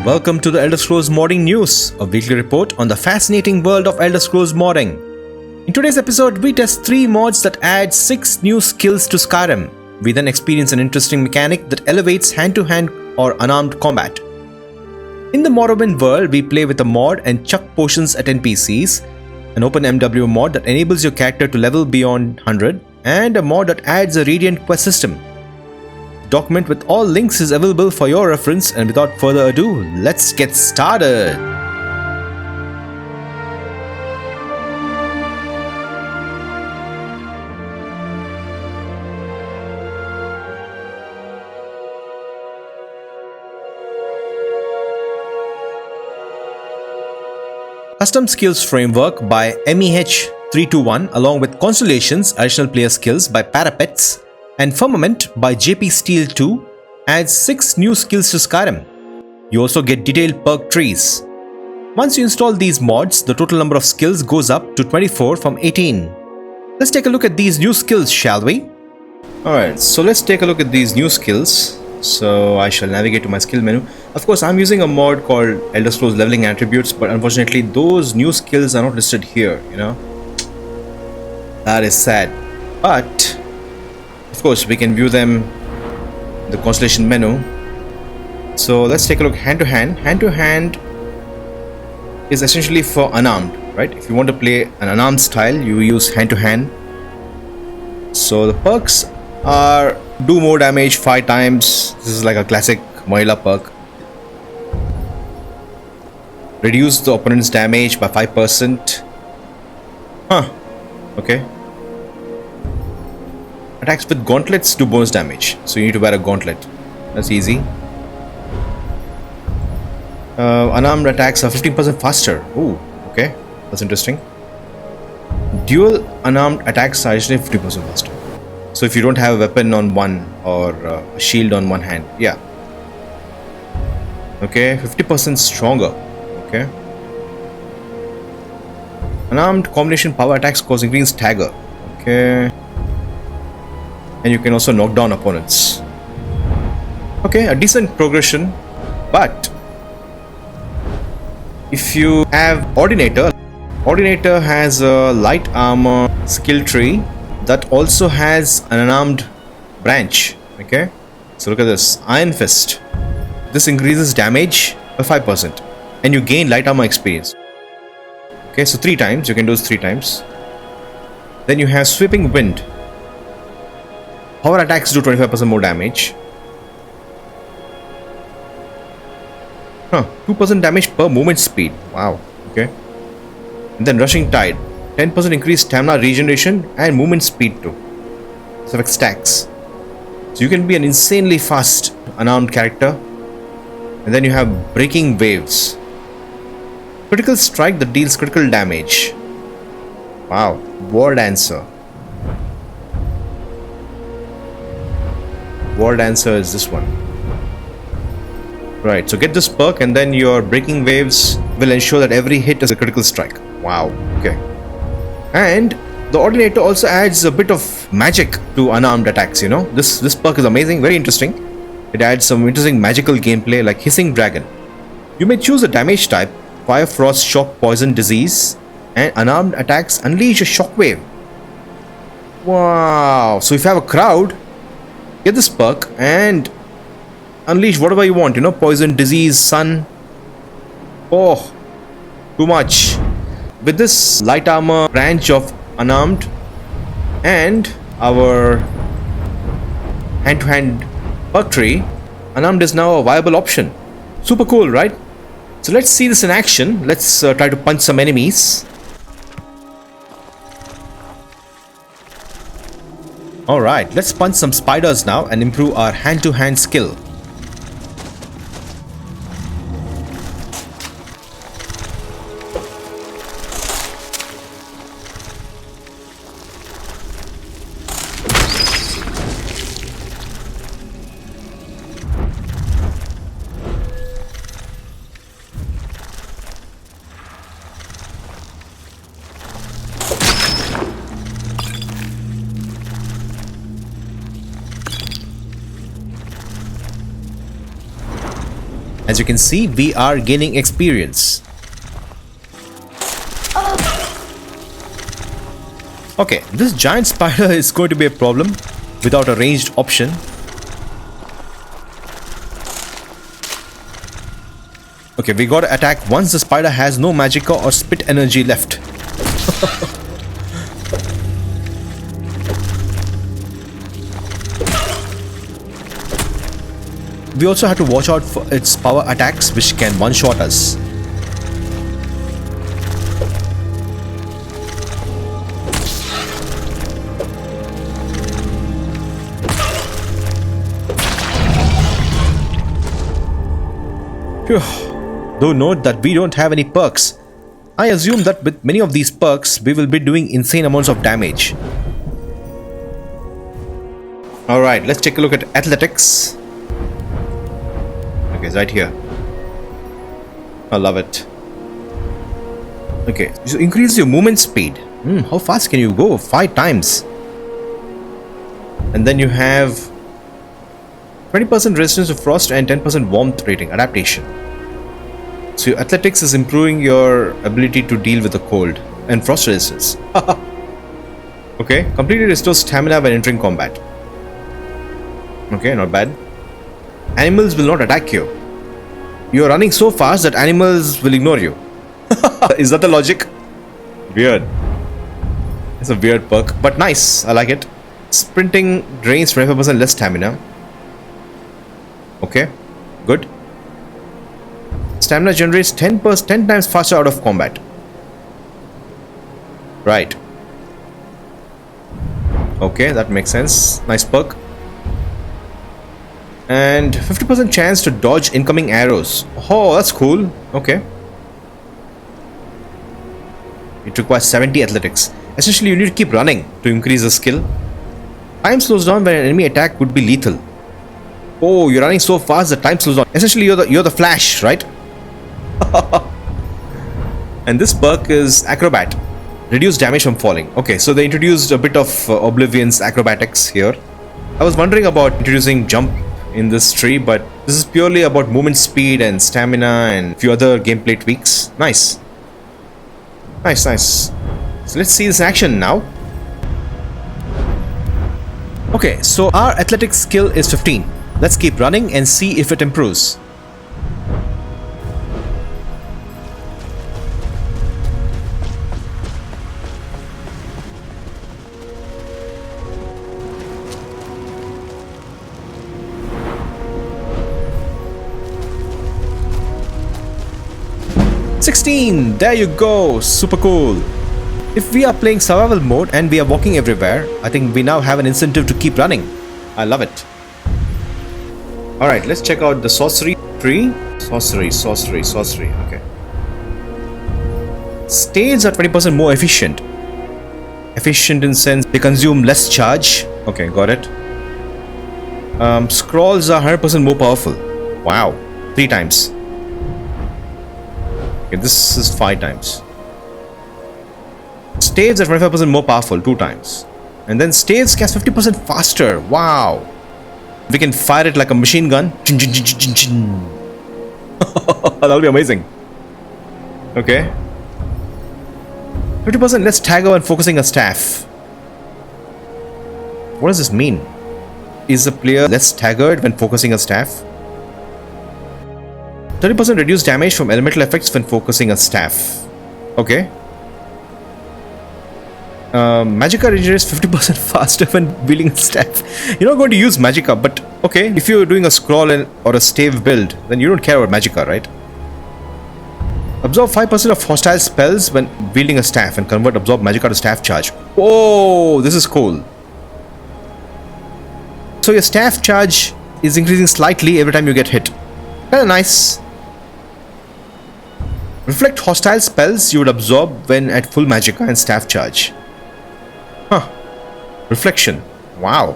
Welcome to the Elder Scrolls Modding News, a weekly report on the fascinating world of Elder Scrolls modding. In today's episode, we test 3 mods that add 6 new skills to Skyrim. We then experience an interesting mechanic that elevates hand-to-hand or unarmed combat. In the Morrowind world, we play with a mod and chuck potions at NPCs, an OpenMW mod that enables your character to level beyond 100, and a mod that adds a Radiant quest system. The document with all links is available for your reference, and without further ado, let's get started! Custom Skills Framework by MEH321 along with Constellations Additional Player Skills by Parapets and Firmament by JP Steel 2 adds 6 new skills to Skyrim. You also get detailed perk trees. Once you install these mods, the total number of skills goes up to 24 from 18. Let's take a look at these new skills, shall we? Alright, so let's take a look at these new skills. So I shall navigate to my skill menu. Of course, I'm using a mod called Elder Scrolls Leveling Attributes, but unfortunately those new skills are not listed here, That is sad. But of course, we can view them in the Constellation menu. So let's take a look. Hand to hand. Hand to hand is essentially for unarmed, right? If you want to play an unarmed style, you use hand to hand. So the perks are do more damage 5 times. This is like a classic Moila perk. Reduce the opponent's damage by 5%. Okay. Attacks with gauntlets do bonus damage, so you need to wear a gauntlet. That's easy. Unarmed attacks are 15% faster. Ooh, okay, that's interesting. Dual unarmed attacks are actually 50% faster. So if you don't have a weapon on one or a shield on one hand, yeah. Okay, 50% stronger. Okay. Unarmed combination power attacks cause increased stagger. Okay. And you can also knock down opponents. Okay, a decent progression. But if you have Ordinator has a light armor skill tree that also has an unarmed branch. Okay, so look at this. Iron Fist. This increases damage by 5% and you gain light armor experience. Okay, so 3 times. You can do this 3 times. Then you have Sweeping Wind. Power attacks do 25% more damage. 2% damage per movement speed. Wow. Okay. And then Rushing Tide. 10% increased stamina regeneration and movement speed too. So it stacks. So you can be an insanely fast unarmed character. And then you have Breaking Waves. Critical strike that deals critical damage. Wow. War Dancer. War Dancer is this one. Right, so get this perk and then your Breaking Waves will ensure that every hit is a critical strike. Wow, okay. And the Ordinator also adds a bit of magic to unarmed attacks, This perk is amazing, very interesting. It adds some interesting magical gameplay like Hissing Dragon. You may choose a damage type, Fire, Frost, Shock, Poison, Disease, and unarmed attacks unleash a shockwave. Wow, so if you have a crowd, get this perk and unleash whatever you want, Poison, Disease, Sun. Oh, too much. With this light armor branch of unarmed and our hand-to-hand perk tree, unarmed is now a viable option. Super cool, right? So let's see this in action. Let's try to punch some enemies. Alright, let's punch some spiders now and improve our hand-to-hand skill. As you can see, we are gaining experience. Okay, this giant spider is going to be a problem without a ranged option. Okay, we gotta attack once the spider has no magicka or spit energy left. We also have to watch out for its power attacks, which can one-shot us. Phew. Though note that we don't have any perks. I assume that with many of these perks, we will be doing insane amounts of damage. Alright, let's take a look at athletics. Okay, it's right here. I love it. Okay, so increase your movement speed. How fast can you go? 5 times. And then you have 20% resistance to frost and 10% warmth rating, adaptation. So your athletics is improving your ability to deal with the cold and frost resistance. Okay, completely restores stamina when entering combat. Okay, not bad. Animals will not attack you. You are running so fast that animals will ignore you. Is that the logic? Weird. It's a weird perk, but nice. I like it. Sprinting drains 25% less stamina. Okay, good. Stamina generates 10 times faster out of combat. Right. Okay, that makes sense. Nice perk. And 50% chance to dodge incoming arrows. Oh, that's cool. Okay. It requires 70 athletics. Essentially, you need to keep running to increase the skill. Time slows down when an enemy attack would be lethal. Oh, you're running so fast that time slows down. Essentially, you're the Flash, right? And this perk is Acrobat. Reduce damage from falling. Okay, so they introduced a bit of Oblivion's acrobatics here. I was wondering about introducing jump in this tree, but this is purely about movement speed and stamina and a few other gameplay tweaks. Nice. Nice, nice. So let's see this in action now. Okay, so our athletics skill is 15. Let's keep running and see if it improves. There you go, super cool. If we are playing survival mode and we are walking everywhere, I think we now have an incentive to keep running. I love it. Alright, let's check out the sorcery tree. Sorcery. Okay. Staves are 20% more efficient. Efficient in sense they consume less charge. Okay, got it. Scrolls are 100% more powerful. Wow, 3 times. Okay, this is 5 times. Staves are 25% more powerful, 2 times. And then staves cast 50% faster. Wow. We can fire it like a machine gun. That'll be amazing. Okay. 50% less stagger when focusing a staff. What does this mean? Is the player less staggered when focusing a staff? 30% reduced damage from elemental effects when focusing a staff. Okay. Magicka regenerates 50% faster when wielding a staff. You're not going to use Magicka, but okay. If you're doing a scroll or a stave build, then you don't care about Magicka, right? Absorb 5% of hostile spells when wielding a staff and convert absorb Magicka to staff charge. Oh, this is cool. So your staff charge is increasing slightly every time you get hit. Kinda nice. Reflect hostile spells you would absorb when at full Magicka and staff charge. Huh. Reflection. Wow.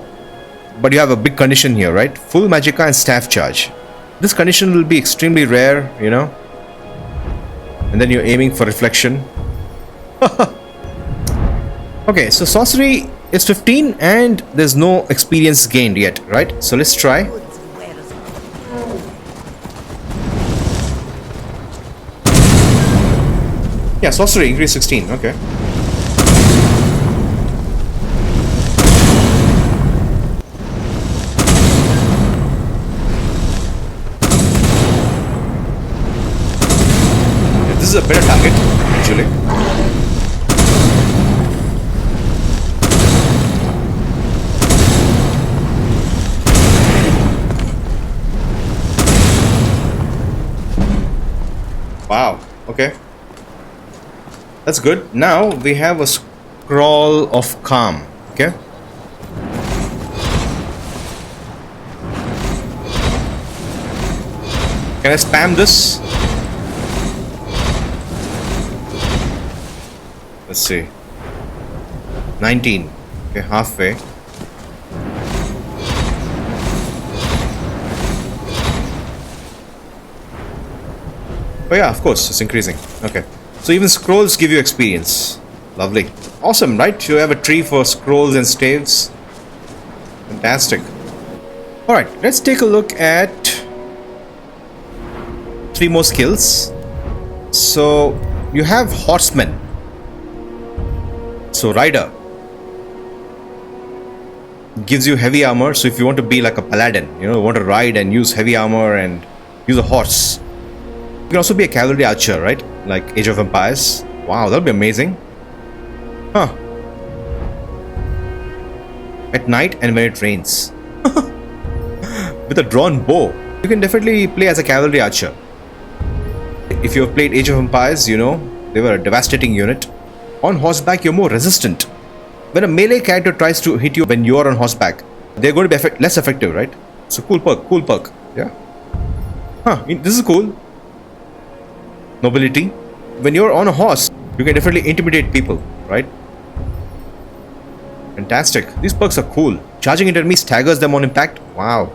But you have a big condition here, right? Full Magicka and staff charge. This condition will be extremely rare, you know. And then you're aiming for reflection. Okay, so sorcery is 15 and there's no experience gained yet, right? So let's try. Yeah, sorcery increase 16. Okay. Yeah, this is a better target, actually. Wow. Okay. That's good. Now we have a scroll of calm. Okay. Can I spam this? Let's see. 19. Okay, halfway. Oh yeah, of course, it's increasing. Okay. So even scrolls give you experience. Lovely. Awesome, right? You have a tree for scrolls and staves. Fantastic. Alright, let's take a look at 3 more skills. So you have horseman. So rider. Gives you heavy armor. So if you want to be like a paladin, you know, want to ride and use heavy armor and use a horse. You can also be a cavalry archer, right? Like Age of Empires. Wow, that'll be amazing. Huh. At night and when it rains. With a drawn bow. You can definitely play as a cavalry archer. If you have played Age of Empires, you know, they were a devastating unit. On horseback, you're more resistant. When a melee character tries to hit you when you're on horseback, they're going to be less effective, right? It's a cool perk, yeah. Huh, this is cool. Nobility. When you're on a horse, you can definitely intimidate people, right? Fantastic. These perks are cool. Charging into enemies staggers them on impact. Wow.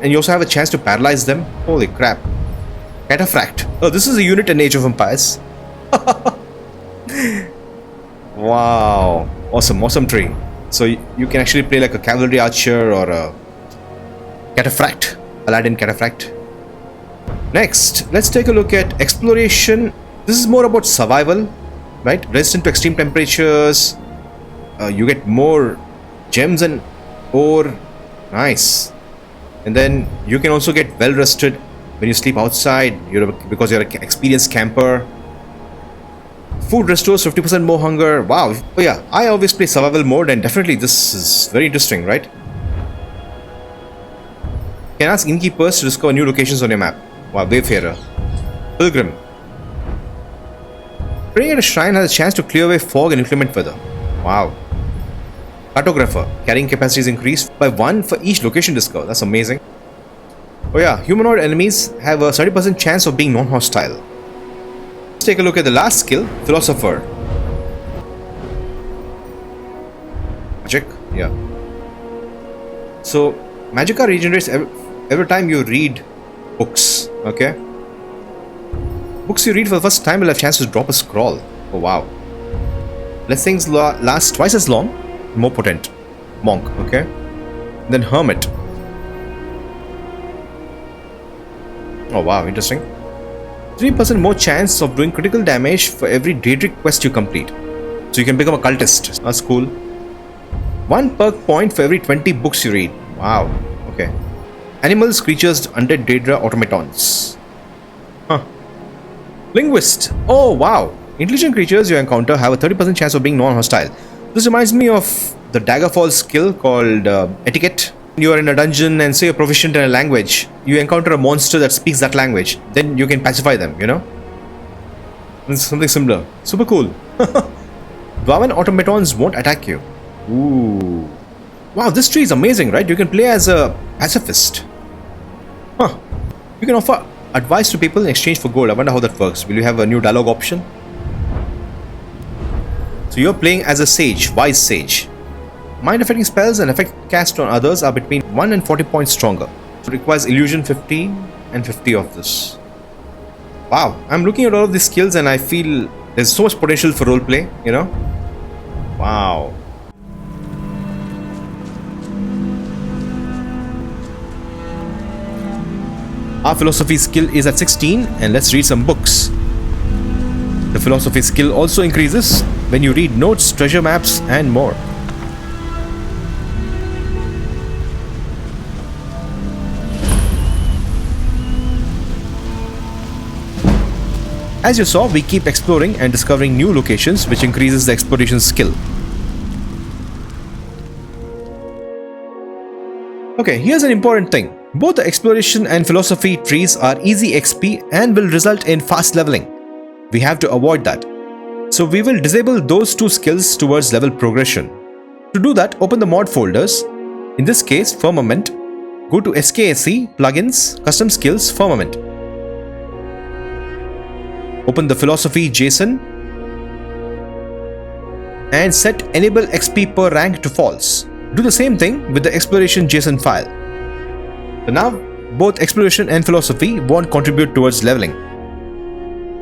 And you also have a chance to paralyze them. Holy crap. Cataphract. Oh, this is a unit in Age of Empires. Wow. Awesome tree. So you can actually play like a cavalry archer or a cataphract. Paladin cataphract. Next, let's take a look at exploration. This is more about survival, right? Resistant to extreme temperatures. You get more gems and ore. Nice. And then you can also get well rested when you sleep outside, because you're an experienced camper. Food restores 50% more hunger. Wow. Oh yeah, I always play survival mode, and definitely this is very interesting, right? You can ask innkeepers to discover new locations on your map. Wow, Wayfarer. Pilgrim. Praying at a shrine has a chance to clear away fog and inclement weather. Wow. Cartographer. Carrying capacity is increased by 1 for each location discovered. That's amazing. Oh yeah, humanoid enemies have a 30% chance of being non-hostile. Let's take a look at the last skill, Philosopher. Magic, yeah. So, Magicka regenerates every time you read books, okay? Books you read for the first time will have chance to drop a scroll. Oh wow. Blessings last twice as long, more potent. Monk, okay? Then Hermit. Oh wow, interesting. 3% more chance of doing critical damage for every Daedric quest you complete. So you can become a cultist. That's cool. 1 perk point for every 20 books you read. Wow, okay. Animals, creatures, undead Daedra, automatons. Huh. Linguist. Oh wow. Intelligent creatures you encounter have a 30% chance of being non-hostile. This reminds me of the Daggerfall skill called Etiquette. You are in a dungeon and say you're proficient in a language. You encounter a monster that speaks that language. Then you can pacify them, you know? It's something similar. Super cool. Dwarven automatons won't attack you. Ooh. Wow, this tree is amazing, right? You can play as a pacifist. Huh. You can offer advice to people in exchange for gold. I wonder how that works. Will you have a new dialogue option? So you're playing as a sage, wise sage. Mind affecting spells and effect cast on others are between 1 and 40 points stronger. So it requires illusion 50 and 50 of this. Wow, I'm looking at all of these skills and I feel there's so much potential for roleplay, you know? Wow. Our philosophy skill is at 16, and let's read some books. The philosophy skill also increases when you read notes, treasure maps, and more. As you saw, we keep exploring and discovering new locations, which increases the exploration skill. Okay, here's an important thing. Both the exploration and philosophy trees are easy XP and will result in fast leveling. We have to avoid that. So we will disable those two skills towards level progression. To do that, open the mod folders. In this case, Firmament. Go to SKSE, Plugins, Custom Skills, Firmament. Open the philosophy JSON and set enable XP per rank to false. Do the same thing with the exploration JSON file. So now both exploration and philosophy won't contribute towards leveling.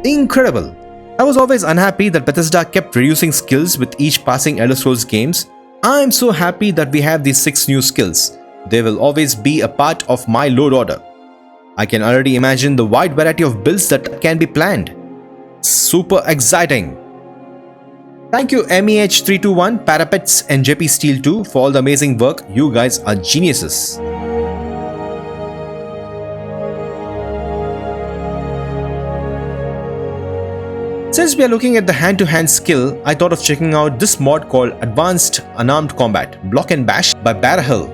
Incredible! I was always unhappy that Bethesda kept reducing skills with each passing Elder Scrolls games. I'm so happy that we have these 6 new skills. They will always be a part of my load order. I can already imagine the wide variety of builds that can be planned. Super exciting! Thank you MEH321, Parapets and JP Steel 2 for all the amazing work. You guys are geniuses. Since we are looking at the hand-to-hand skill, I thought of checking out this mod called Advanced Unarmed Combat, Block and Bash by Barahl.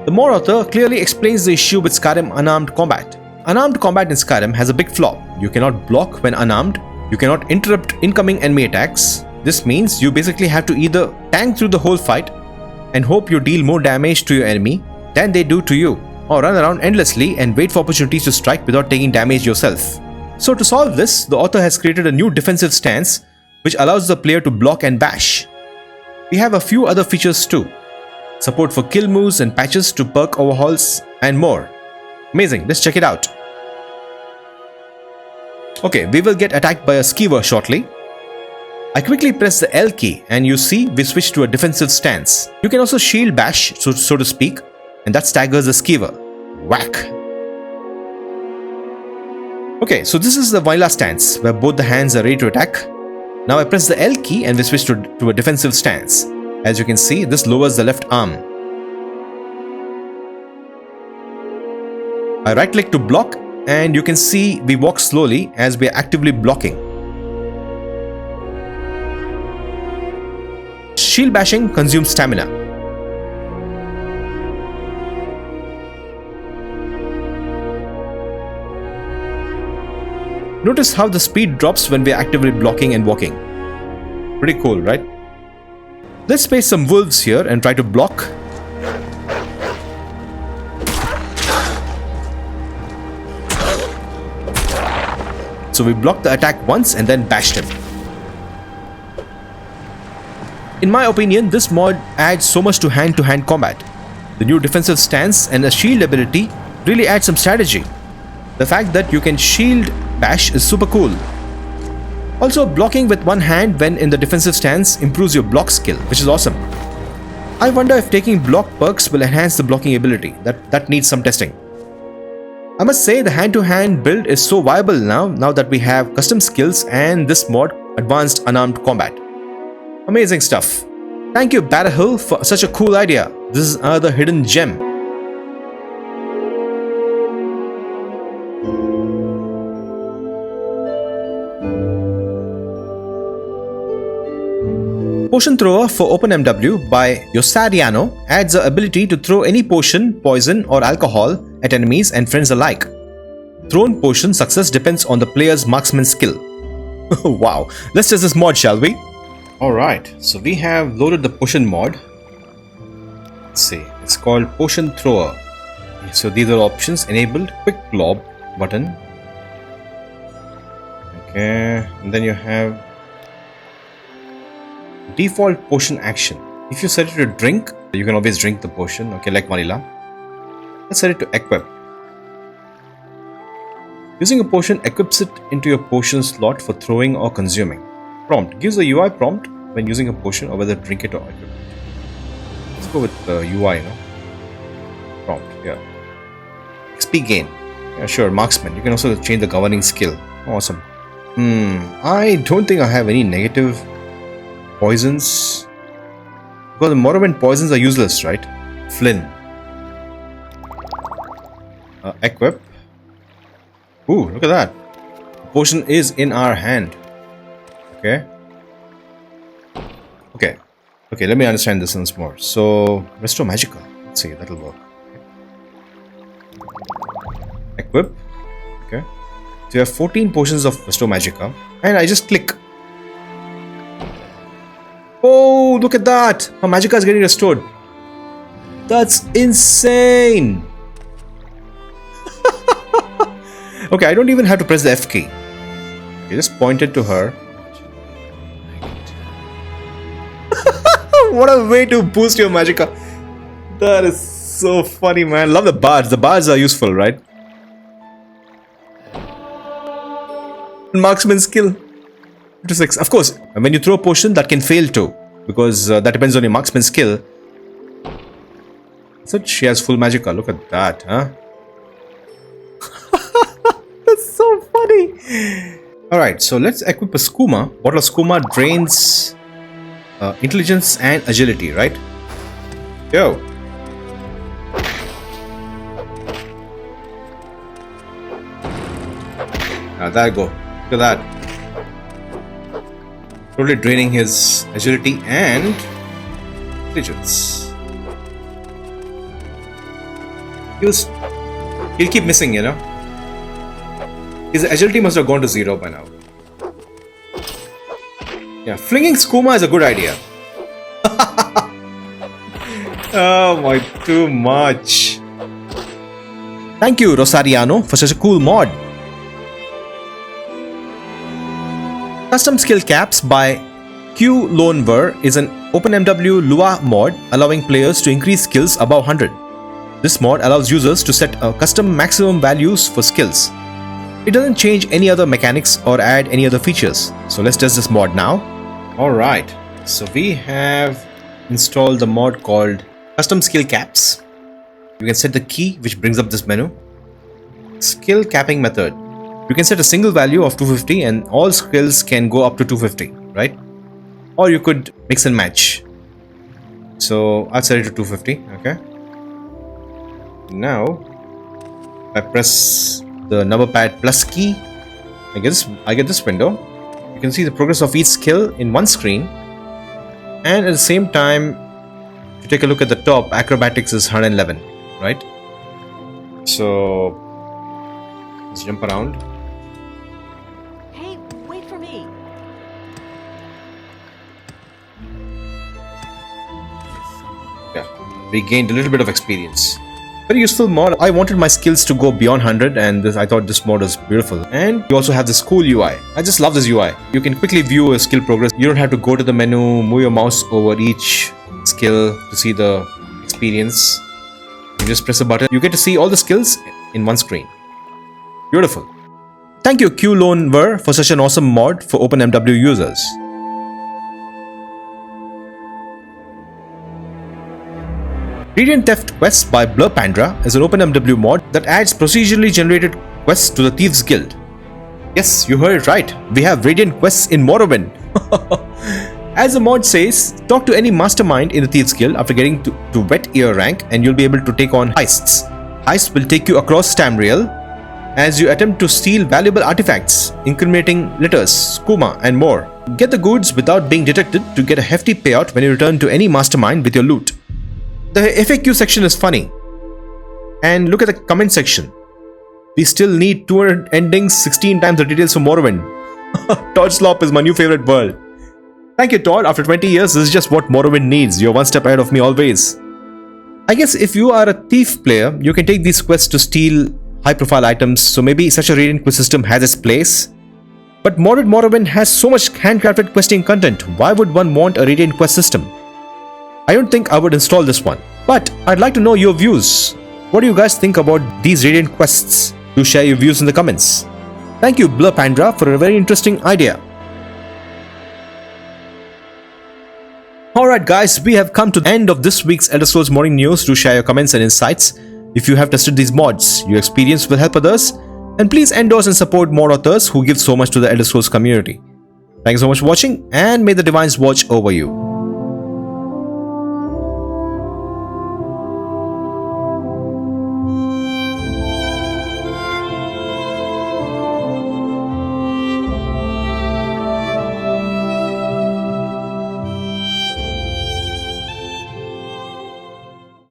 The mod author clearly explains the issue with Skyrim Unarmed Combat. Unarmed combat in Skyrim has a big flaw. You cannot block when unarmed, you cannot interrupt incoming enemy attacks. This means you basically have to either tank through the whole fight and hope you deal more damage to your enemy than they do to you, or run around endlessly and wait for opportunities to strike without taking damage yourself. So to solve this, the author has created a new defensive stance which allows the player to block and bash. We have a few other features too. Support for kill moves and patches to perk overhauls and more. Amazing, let's check it out. Okay, we will get attacked by a skeever shortly. I quickly press the L key and you see we switch to a defensive stance. You can also shield bash, so to speak, and that staggers the skeever. Whack! Okay, so this is the vanilla stance where both the hands are ready to attack. Now I press the L key and we switch to a defensive stance. As you can see, this lowers the left arm. I right click to block and you can see we walk slowly as we are actively blocking. Shield bashing consumes stamina. Notice how the speed drops when we are actively blocking and walking. Pretty cool, right? Let's face some wolves here and try to block. So we blocked the attack once and then bashed him. In my opinion, this mod adds so much to hand-to-hand combat. The new defensive stance and the shield ability really add some strategy. The fact that you can shield bash is super cool. Also, blocking with one hand when in the defensive stance improves your block skill, which is awesome. I wonder if taking block perks will enhance the blocking ability. That needs some testing. I must say the hand-to-hand build is so viable now that we have custom skills and this mod, Advanced Unarmed Combat. Amazing stuff. Thank you Barahl for such a cool idea. This is another hidden gem. Potion Thrower for OpenMW by YossarianO adds the ability to throw any potion, poison or alcohol at enemies and friends alike. Thrown potion success depends on the player's marksman skill. Wow, let's test this mod, shall we? Alright, so we have loaded the potion mod. Let's see, it's called Potion Thrower. So these are options: enabled, quick glob button. Okay, and then you have default potion action. If you set it to drink, you can always drink the potion, okay, like vanilla. Let's set it to equip. Using a potion equips it into your potion slot for throwing or consuming. Prompt gives a UI prompt when using a potion or whether to drink it or equip it. Let's go with the UI, no? Prompt, yeah. XP gain. Yeah, sure, marksman. You can also change the governing skill. Awesome. I don't think I have any negative poisons. Because the Morrowind poisons are useless, right? Flynn. Equip. Ooh, look at that. The potion is in our hand. Okay. Okay, let me understand this once more. So, Restore Magica. Let's see, that'll work. Okay. Equip. Okay. So you have 14 potions of Restore Magica. And I just click. Oh, look at that! My Magica is getting restored. That's insane! Okay, I don't even have to press the F key. You just point it to her. What a way to boost your Magica. That is so funny, man. Love the bars. The bars are useful, right? Marksman skill. 6. Of course, when you throw a potion, that can fail too. Because that depends on your marksman skill. So she has full Magica. Look at that, huh? That's so funny. Alright, so let's equip a skooma. Bottle of skooma drains intelligence and agility, right? Yo. There you go. Look at that. Totally draining his agility and intelligence. He'll keep missing, you know. His agility must have gone to 0 by now. Yeah, flinging skooma is a good idea. Oh my, too much. Thank you, YossarianO, for such a cool mod. Custom skill caps by Qlonever is an OpenMW Lua mod allowing players to increase skills above 100. This mod allows users to set a custom maximum values for skills. It doesn't change any other mechanics or add any other features. So let's test this mod now. Alright, so we have installed the mod called Custom Skill Caps. You can set the key which brings up this menu. Skill capping method. You can set a single value of 250 and all skills can go up to 250, right? Or you could mix and match. So I'll set it to 250, okay? Now, I press the number pad plus key. I get this window. You can see the progress of each skill in one screen. And at the same time, if you take a look at the top, acrobatics is 111, right? So let's jump around. Hey, wait for me. Yeah, we gained a little bit of experience. Very useful mod. I wanted my skills to go beyond 100 and I thought this mod was beautiful. And you also have this cool UI. I just love this UI. You can quickly view a skill progress. You don't have to go to the menu, move your mouse over each skill to see the experience. You just press a button. You get to see all the skills in one screen. Beautiful. Thank you Qlonever for such an awesome mod for OpenMW users. Radiant Theft Quests by Blurpandra is an OpenMW mod that adds procedurally generated quests to the Thieves Guild. Yes, you heard it right. We have Radiant Quests in Morrowind. As the mod says, talk to any mastermind in the Thieves Guild after getting to wet ear rank and you'll be able to take on heists. Heists will take you across Tamriel as you attempt to steal valuable artifacts, incriminating letters, skooma and more. Get the goods without being detected to get a hefty payout when you return to any mastermind with your loot. The FAQ section is funny. And look at the comment section. We still need 200 endings, 16 times the details for Morrowind. Todd Slop is my new favorite world. Thank you, Todd. After 20 years, this is just what Morrowind needs. You're one step ahead of me always. I guess if you are a thief player, you can take these quests to steal high-profile items, so maybe such a Radiant quest system has its place. But modded Morrowind has so much handcrafted questing content. Why would one want a Radiant quest system? I don't think I would install this one, but I'd like to know your views. What do you guys think about these Radiant quests? Do share your views in the comments. Thank you Blurpandra for a very interesting idea. Alright guys, we have come to the end of this week's Elder Scrolls Morning News. Do share your comments and insights. If you have tested these mods, your experience will help others. And please endorse and support more authors who give so much to the Elder Scrolls community. Thank you so much for watching, and may the divines watch over you.